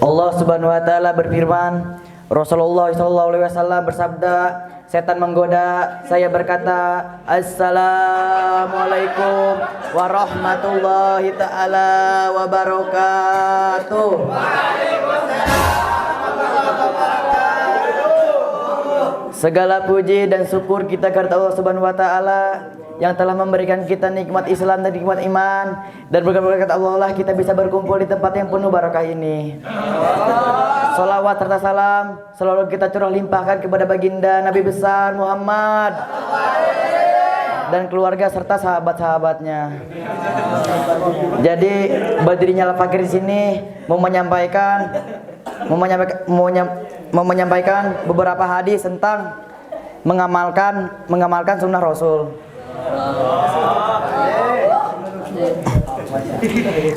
Allah Subhanahu wa taala berfirman, Rasulullah SAW bersabda, setan menggoda, saya berkata, Assalamualaikum warahmatullahi ta'ala wabarakatuh. Segala puji dan syukur kita kepada Allah Subhanahu wa taala yang telah memberikan kita nikmat Islam dan nikmat iman, dan berkat Allah lah kita bisa berkumpul di tempat yang penuh barakah ini. Salawat serta salam selalu kita curah limpahkan kepada baginda Nabi besar Muhammad dan keluarga serta sahabat-sahabatnya. Jadi berdirinya Al-Fakir di sini mau menyampaikan beberapa hadis tentang mengamalkan sunnah Rasul.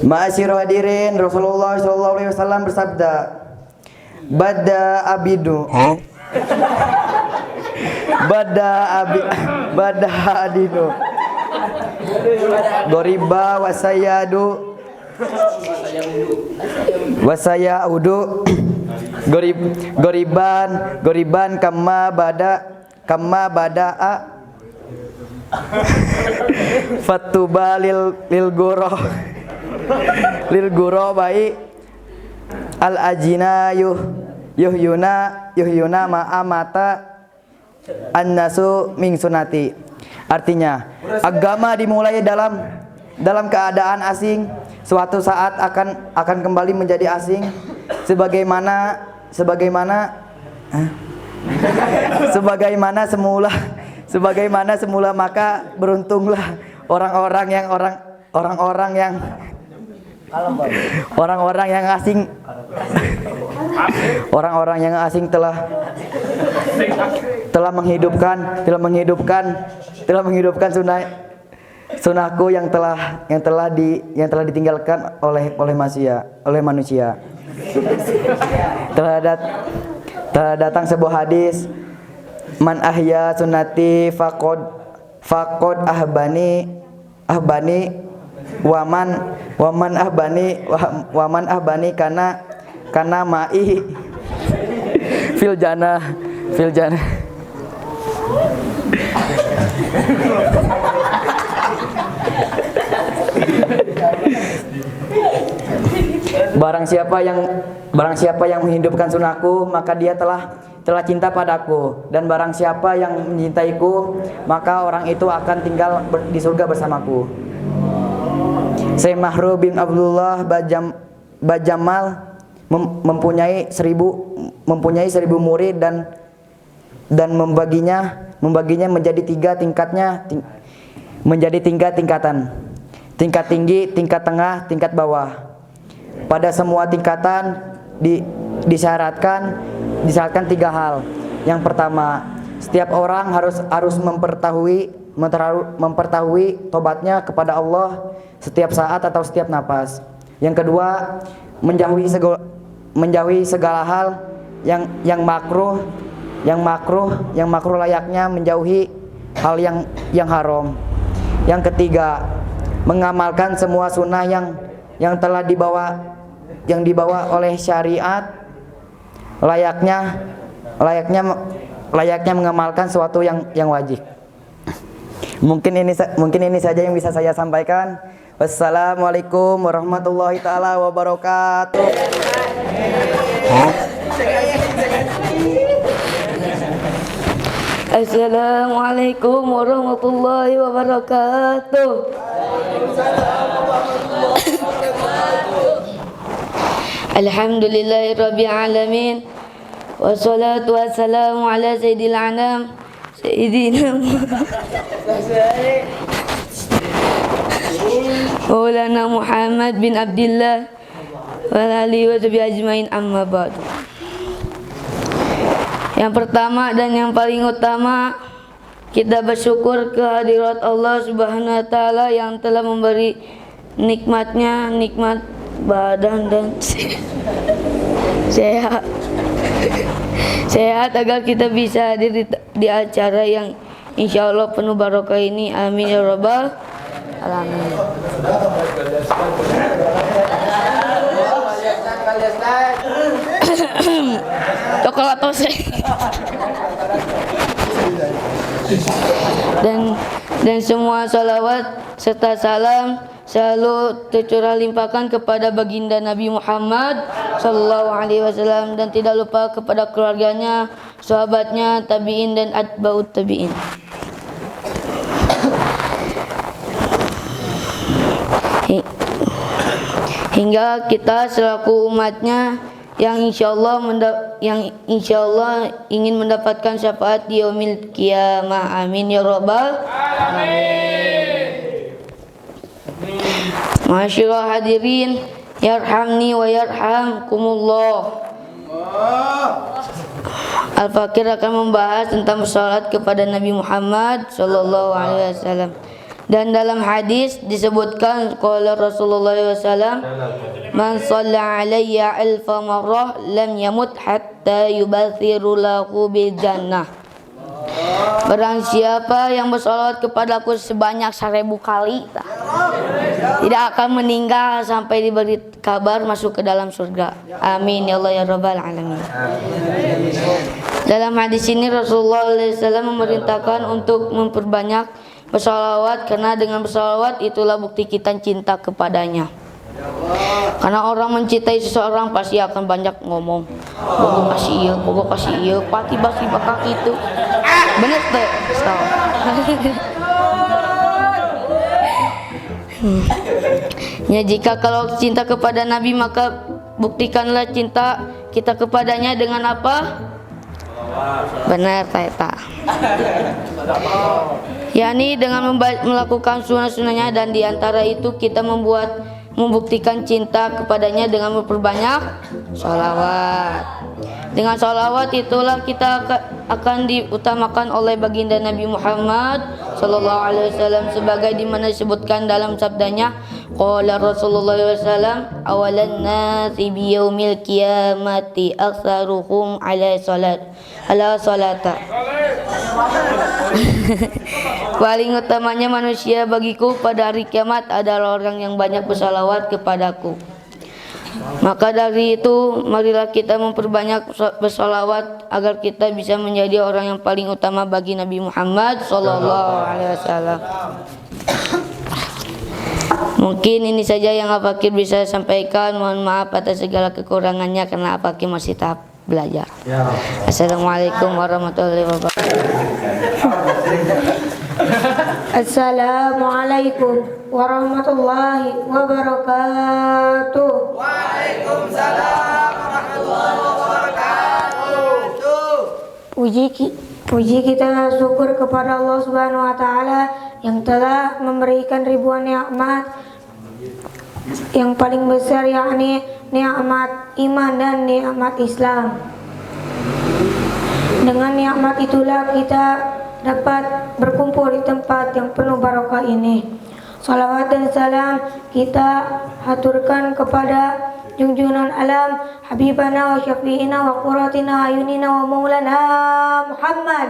Ma'asyiru hadirin, Rasulullah SAW bersabda, Bada adinu Goriba wasayaudu Goriban kama bada'a Fatuba lil guro baik al ajina yuhyuna ma'amata annasu min sunati. Artinya, agama dimulai dalam keadaan asing, suatu saat akan kembali menjadi asing sebagaimana semula, maka beruntunglah orang-orang yang asing telah menghidupkan sunnahku yang telah ditinggalkan oleh manusia. Telah datang sebuah hadis, man ahya sunnati faqad ahbani waman ahbani kana ma'i fil jannah. Barang siapa yang menghidupkan sunnahku, maka dia telah cinta padaku, dan barang siapa yang mencintaiku, maka orang itu akan tinggal di surga bersamaku. Syekh Mahru bin Abdullah Bajamal mempunyai 1000 murid dan membaginya menjadi tiga tingkatan. Tingkat tinggi, tingkat tengah, tingkat bawah. Pada semua tingkatan disyaratkan 3 hal. Yang pertama, setiap orang harus mempertahui tobatnya kepada Allah setiap saat atau setiap napas. Yang kedua, menjauhi segala hal yang makruh layaknya menjauhi hal yang haram. Yang ketiga, mengamalkan semua sunnah yang telah dibawa oleh syariat layaknya mengamalkan sesuatu yang wajib. Mungkin ini saja yang bisa saya sampaikan. Wassalamualaikum warahmatullahi taala wabarakatuh. Assalamualaikum warahmatullahi wabarakatuh. Alhamdulillahirabbil alamin. Wassalatu wassalamu ala sayyidil anam sayyidina Maulana Muhammad bin Abdullah wa alihi wa sahbihi ajmain, amma ba'du. Yang pertama dan yang paling utama, kita bersyukur kehadirat Allah Subhanahu wa taala yang telah memberi nikmatnya, nikmat badan dan sehat agar kita bisa hadir di acara yang insya Allah penuh barokah ini. Amin ya rabbal alamin. Coklat ose. Dan semua salawat serta salam selalu tercurah limpahkan kepada baginda Nabi Muhammad sallallahu alaihi wasallam, dan tidak lupa kepada keluarganya, sahabatnya, tabi'in dan atba'ut tabi'in. Hingga kita selaku umatnya yang insyaallah ingin mendapatkan syafaat di yaumil qiyamah. Amin ya rabbal alamin. Masyaallah hadirin, yarhamni wa yarhamkumullah. Al-Fakir akan membahas tentang salat kepada Nabi Muhammad sallallahu alaihi wasallam. Dan dalam hadis disebutkan qala Rasulullah SAW, man shalla alayya alfa marrah lam yamut hatta yubathiru lahu bil jannah. Barang siapa yang bersalawat kepadaku sebanyak 1000 kali, tidak akan meninggal sampai diberi kabar masuk ke dalam surga. Amin ya Allah ya rabbal alamin. Dalam hadis ini Rasulullah SAW memerintahkan untuk memperbanyak bersalawat, karena dengan bersalawat itulah bukti kita cinta kepadanya. Karena orang mencintai seseorang pasti akan banyak ngomong, bogo kasih iya, pati basi bakak itu. Bener tuh. Ya, jika kalau cinta kepada Nabi maka buktikanlah cinta kita kepadanya dengan apa? Benar, tak. yakni dengan melakukan sunnah-sunnahnya, dan diantara itu kita membuktikan cinta kepadanya dengan memperbanyak sholawat. Dengan sholawat itulah kita akan diutamakan oleh baginda Nabi Muhammad sallallahu alaihi wasallam, sebagai dimana disebutkan dalam sabdanya, qala Rasulullah SAW, awalan nasi bi yaumil qiyamati aktsaruhum ala salata. Paling utamanya manusia bagiku pada hari kiamat adalah orang yang banyak bersalawat kepadaku. Maka dari itu marilah kita memperbanyak bersalawat agar kita bisa menjadi orang yang paling utama bagi Nabi Muhammad sallallahu alaihi wasallam. Mungkin ini saja yang Al-Fakir bisa sampaikan. Mohon maaf atas segala kekurangannya karena Al-Fakir masih tahap belajar. Assalamualaikum warahmatullahi wabarakatuh. Assalamualaikum warahmatullahi wabarakatuh. Waalaikumsalam warahmatullahi wabarakatuh. Puji kita syukur kepada Allah Subhanahu wa taala yang telah memberikan ribuan nikmat. Yang paling besar yakni nikmat iman dan nikmat Islam. Dengan nikmat itulah kita dapat berkumpul di tempat yang penuh barokah ini. Salawat dan salam kita haturkan kepada junjungan alam Habibana wa syafi'ina wa qurratina ayunina wa maulana Muhammad.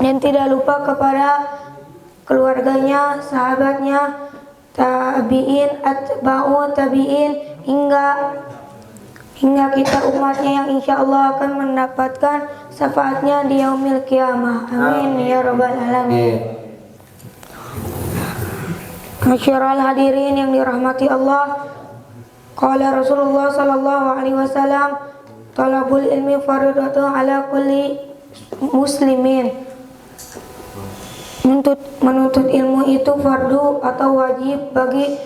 Dan tidak lupa kepada keluarganya, sahabatnya, tabi'in, atba'u tabi'in, hingga kita umatnya yang insya Allah akan mendapatkan syafaatnya di yaumil qiyamah. Amin ya rabbal alamin. Masyarul hadirin yang dirahmati Allah, qala Rasulullah sallallahu alaihi wasallam, talabul ilmi fardhatun ala kulli muslimin. Menuntut ilmu itu fardu atau wajib bagi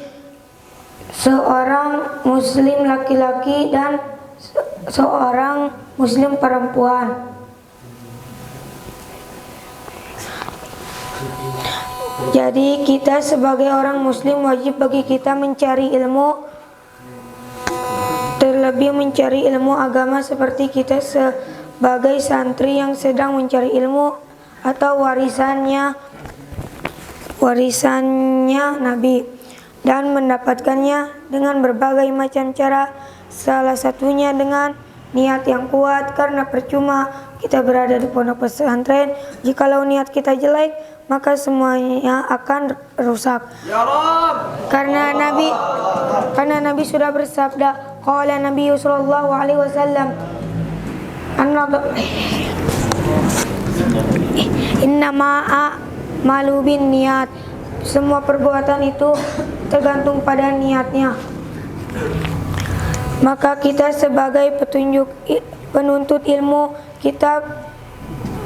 seorang muslim laki-laki dan seorang muslim perempuan. Jadi kita sebagai orang muslim wajib bagi kita mencari ilmu, terlebih mencari ilmu agama, seperti kita sebagai santri yang sedang mencari ilmu atau warisannya Nabi, dan mendapatkannya dengan berbagai macam cara, salah satunya dengan niat yang kuat, karena percuma kita berada di pondok pesantren jikalau niat kita jelek, maka semuanya akan rusak. Karena Nabi sudah bersabda, qala Nabi sallallahu alaihi wasallam, innama a'malu bin niat. Semua perbuatan itu tergantung pada niatnya. Maka kita sebagai penuntut ilmu, kita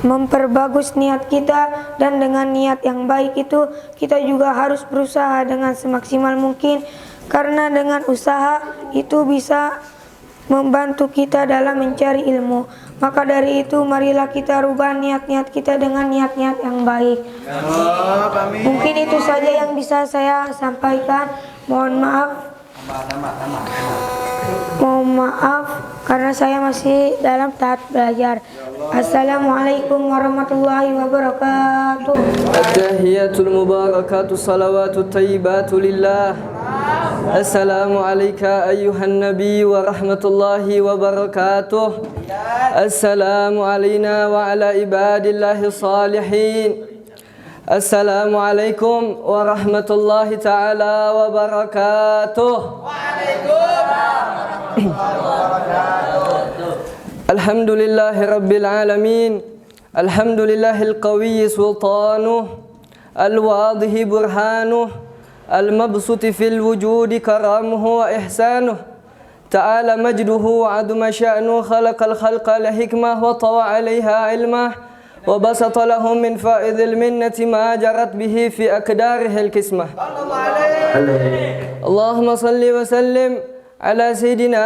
memperbagus niat kita, dan dengan niat yang baik itu kita juga harus berusaha dengan semaksimal mungkin, karena dengan usaha itu bisa membantu kita dalam mencari ilmu. Maka dari itu marilah kita rubah niat-niat kita dengan niat-niat yang baik. Mungkin itu saja yang bisa saya sampaikan. Mohon maaf karena saya masih dalam tahap belajar. Assalamualaikum warahmatullahi wabarakatuh. At-tahiyatul mubarakatuh salawatut tayyibatu lillah. Assalamu alayka ayyuhan nabi wa rahmatullahi wabarakatuh. Assalamu alayna wa ala ibadillahi salihin. Assalamu alaikum warahmatullahi ta'ala wabarakatuh. Alhamdulillahi rabbil alamin. Alhamdulillahil qawiyyi sultanuh, al-wadihi burhanuh, al-mabsuti fil wujudi karamuhu wa ihsanuh. Ta'ala majduhu wa aduma sya'nuh, khalaqal khalqa la hikmah wa tawa 'alayha ilmah. وبسط لهم من فائض المنة ما جرت به في أكداره الكسمة. اللهم صل وسلم على سيدنا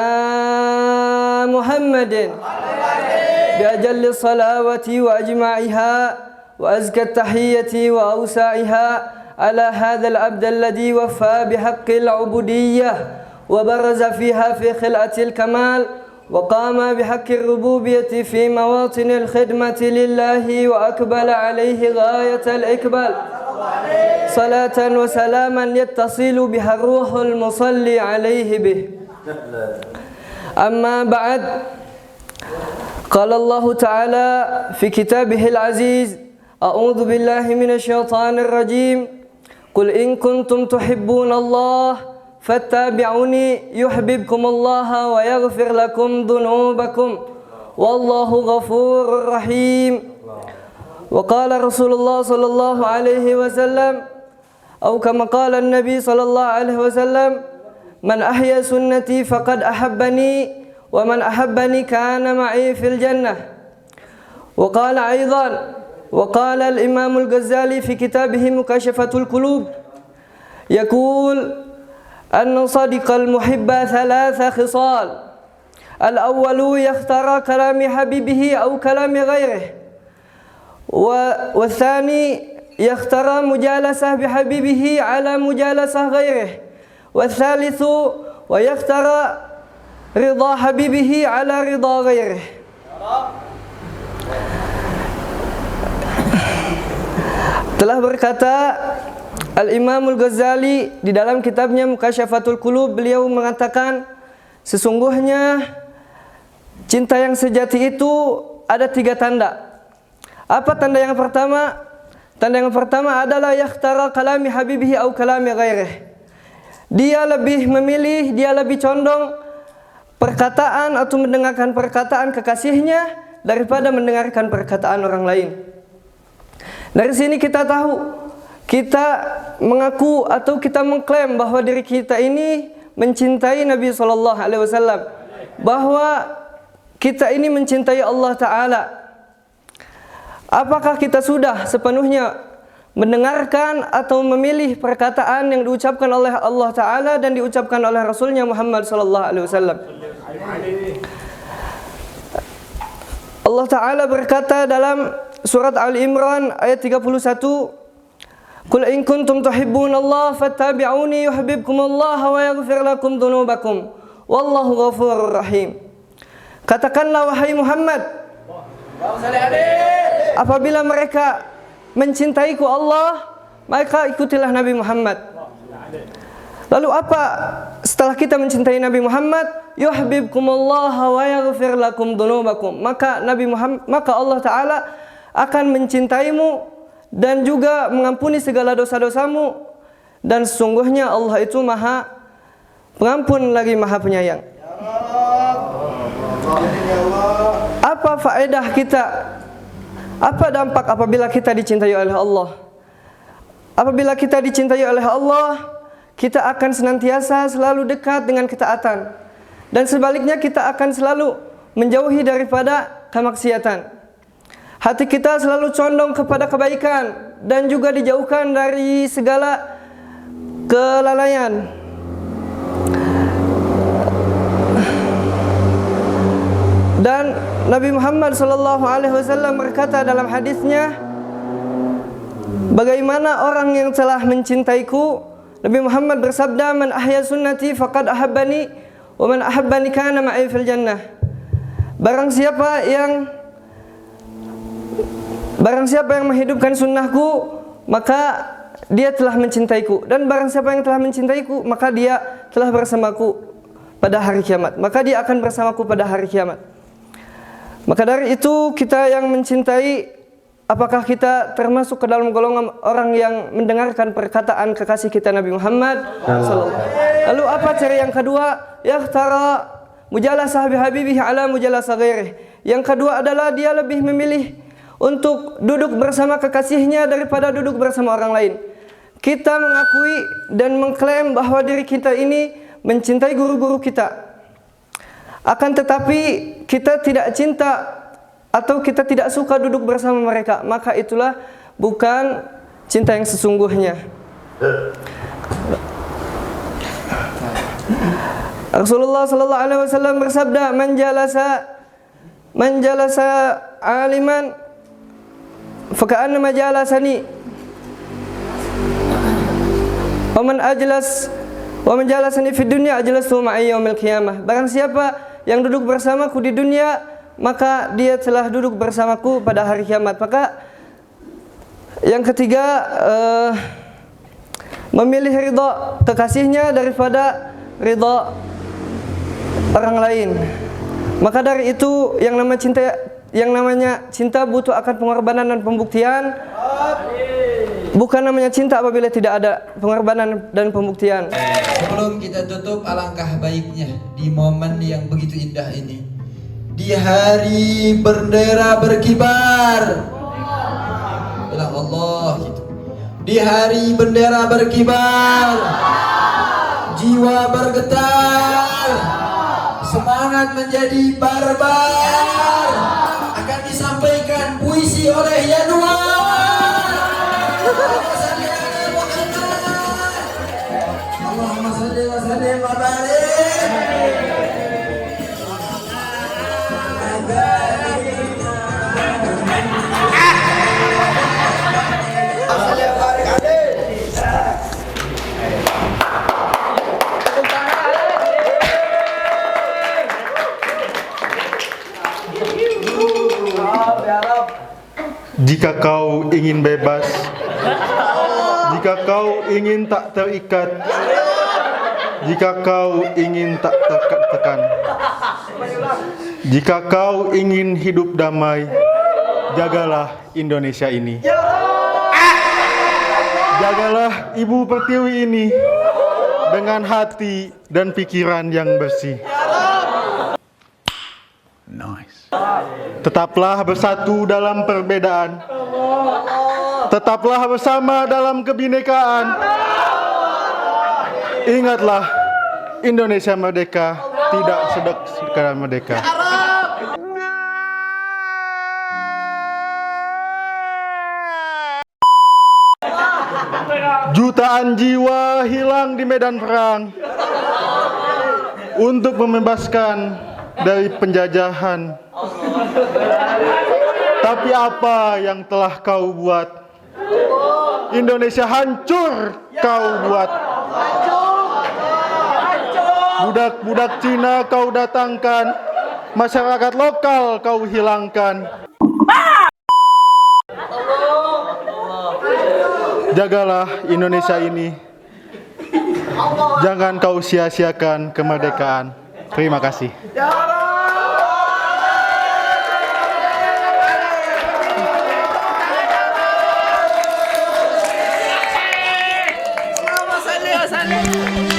محمد بأجل الصلاة وأجمعها وأزكى التحية وأوسعها على هذا العبد الذي وفى بحق العبودية وبرز فيها في خلعة الكمال وقام بحق الربوبية في مواطن الخدمة لله وأقبل عليه غاية الإقبال صلاة وسلاما يتصل بها الروح المصلي عليه به. أما بعد، قال الله تعالى في كتابه العزيز: أعوذ بالله من الشيطان الرجيم، قل إن كنتم تحبون الله فاتبعوني يحببكم الله ويغفر لكم ذنوبكم والله غفور رحيم. وقال رسول الله صلى الله عليه وسلم أو كما قال النبي صلى الله عليه وسلم: من أحيا سنتي فقد أحبني ومن أحبني كان معي في الجنة. وقال أيضا، وقال الإمام الغزالي في كتابه مكاشفة القلوب يقول: أن صدق المحب ثلاث خصال: الأول يختار كلام حبيبه أو كلام غيره، والثاني يختار مجالسة بحبيبه على مجالسة غيره، والثالث ويختار رضا حبيبه على رضا غيره. Telah berkata Al-Imamul Ghazali di dalam kitabnya Mukasyafatul Qulub, beliau mengatakan sesungguhnya cinta yang sejati itu ada 3 tanda. Apa tanda yang pertama? Tanda yang pertama adalah yakhtara kalami habibihi au kalami ghairih. Dia lebih memilih, dia lebih condong perkataan atau mendengarkan perkataan kekasihnya daripada mendengarkan perkataan orang lain. Dari sini kita tahu, kita mengaku atau kita mengklaim bahwa diri kita ini mencintai Nabi SAW, bahwa kita ini mencintai Allah Ta'ala. Apakah kita sudah sepenuhnya mendengarkan atau memilih perkataan yang diucapkan oleh Allah Ta'ala dan diucapkan oleh Rasulnya Muhammad SAW? Allah Ta'ala berkata dalam surat Ali Imran ayat 31, Qul in kuntum tuhibbunallaha fattabi'uni yuhibbukumullah wa yaghfir lakum dzunubakum wallahu ghafurur rahim. Katakanlah wahai Muhammad, apabila mereka mencintaiku Allah, maka ikutilah Nabi Muhammad. Lalu apa setelah kita mencintai Nabi Muhammad? Yuhibbukumullah wa yaghfir lakum dzunubakum. Maka Allah Ta'ala akan mencintaimu dan juga mengampuni segala dosa-dosamu, dan sesungguhnya Allah itu Maha Pengampun lagi Maha Penyayang. Apa faedah kita? Apa dampak apabila kita dicintai oleh Allah? Apabila kita dicintai oleh Allah, kita akan senantiasa selalu dekat dengan ketaatan, dan sebaliknya kita akan selalu menjauhi daripada kemaksiatan. Hati kita selalu condong kepada kebaikan dan juga dijauhkan dari segala kelalaian. Dan Nabi Muhammad SAW berkata dalam hadisnya, bagaimana orang yang telah mencintaiku? Nabi Muhammad bersabda, man ahya sunnati faqad ahabbani wa man ahabbani kana ma'i fil jannah. Barang siapa yang menghidupkan sunnahku, maka dia telah mencintaiku, dan barang siapa yang telah mencintaiku, maka dia telah bersamaku pada hari kiamat. Maka dia akan bersamaku pada hari kiamat. Maka dari itu kita yang mencintai, apakah kita termasuk ke dalam golongan orang yang mendengarkan perkataan kekasih kita Nabi Muhammad sallallahu alaihi wasallam? Lalu apa cara yang kedua? Yakhtara mujalasah bihabibihi ala mujalasah ghairihi. Yang kedua adalah dia lebih memilih untuk duduk bersama kekasihnya daripada duduk bersama orang lain. Kita mengakui dan mengklaim bahwa diri kita ini mencintai guru-guru kita. Akan tetapi kita tidak cinta atau kita tidak suka duduk bersama mereka, maka itulah bukan cinta yang sesungguhnya. Rasulullah sallallahu alaihi wasallam bersabda, man jalasa aliman faka'annama jalasani wa man jalasani fid dunya ajlastu ma'i yaumil qiyamah. Barang siapa yang duduk bersamaku di dunia, maka dia telah duduk bersamaku pada hari kiamat. Maka yang ketiga, memilih ridha kekasihnya daripada ridha orang lain. Maka dari itu yang namanya cinta butuh akan pengorbanan dan pembuktian. Bukan namanya cinta apabila tidak ada pengorbanan dan pembuktian. Sebelum kita tutup, alangkah baiknya di momen yang begitu indah ini, di hari bendera berkibar, bilang Allah gitu. Di hari bendera berkibar, jiwa bergetar, semangat menjadi barbar, akan disampaikan puisi oleh Yanuar. Allahumma salli wa sallim wa barik. Jika kau ingin bebas, jika kau ingin tak terikat, jika kau ingin tak tertekan, jika kau ingin hidup damai, jagalah Indonesia ini. Jagalah Ibu Pertiwi ini dengan hati dan pikiran yang bersih. Tetaplah bersatu dalam perbedaan. Tetaplah bersama dalam kebinekaan. Ingatlah, Indonesia merdeka tidak sekadar merdeka. Jutaan jiwa hilang di medan perang untuk membebaskan dari penjajahan. Tapi apa yang telah kau buat? Indonesia hancur kau buat. Budak-budak Cina kau datangkan, masyarakat lokal kau hilangkan. Jagalah Indonesia ini. Jangan kau sia-siakan kemerdekaan. Terima kasih. sana.